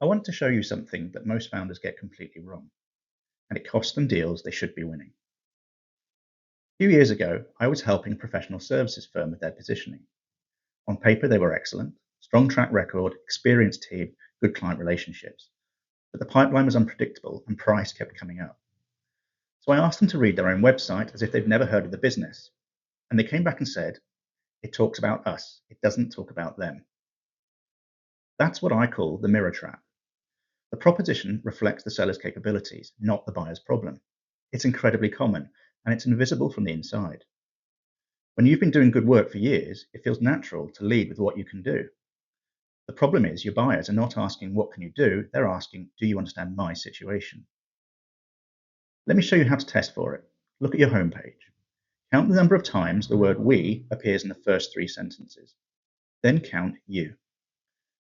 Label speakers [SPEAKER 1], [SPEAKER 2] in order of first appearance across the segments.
[SPEAKER 1] I want to show you something that most founders get completely wrong, and it costs them deals they should be winning. A few years ago, I was helping a professional services firm with their positioning. On paper, they were excellent, strong track record, experienced team, good client relationships. But the pipeline was unpredictable and price kept coming up. So I asked them to read their own website as if they'd never heard of the business. And they came back and said, "It talks about us, it doesn't talk about them." That's what I call the mirror trap. The proposition reflects the seller's capabilities, not the buyer's problem. It's incredibly common, and it's invisible from the inside. When you've been doing good work for years, it feels natural to lead with what you can do. The problem is your buyers are not asking, "What can you do?" They're asking, "Do you understand my situation?" Let me show you how to test for it. Look at your homepage. Count the number of times the word "we" appears in the first 3 sentences. Then count "you."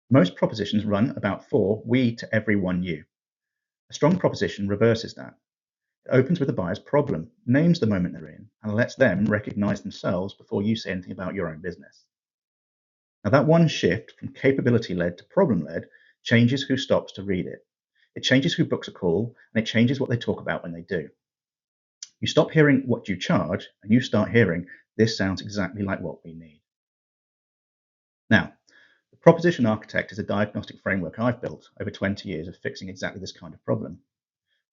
[SPEAKER 1] Most propositions run about 4 "we" to every 1 "you." A strong proposition reverses that. It opens with the buyer's problem, names the moment they're in, and lets them recognize themselves before you say anything about your own business. Now, that one shift from capability-led to problem-led changes who stops to read it. It changes who books a call, and it changes what they talk about when they do. You stop hearing "what you charge," and you start hearing, "This sounds exactly like what we need." Now, the proposition architect is a diagnostic framework I've built over 20 years of fixing exactly this kind of problem.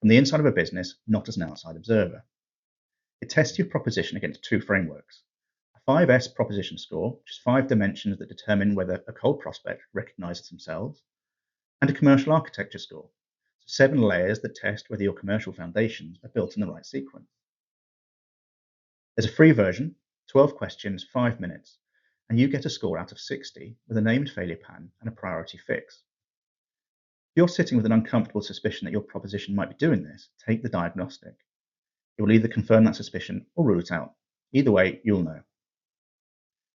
[SPEAKER 1] From the inside of a business, not as an outside observer. It tests your proposition against 2 frameworks. A 5S proposition score, which is 5 dimensions that determine whether a cold prospect recognizes themselves, and a commercial architecture score, so 7 layers that test whether your commercial foundations are built in the right sequence. There's a free version, 12 questions, 5 minutes, and you get a score out of 60 with a named failure pan and a priority fix. If you're sitting with an uncomfortable suspicion that your proposition might be doing this, take the diagnostic. It will either confirm that suspicion or rule it out. Either way, you'll know.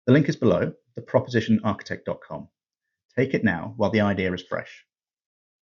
[SPEAKER 1] The link is below, thepropositionarchitect.com. Take it now while the idea is fresh.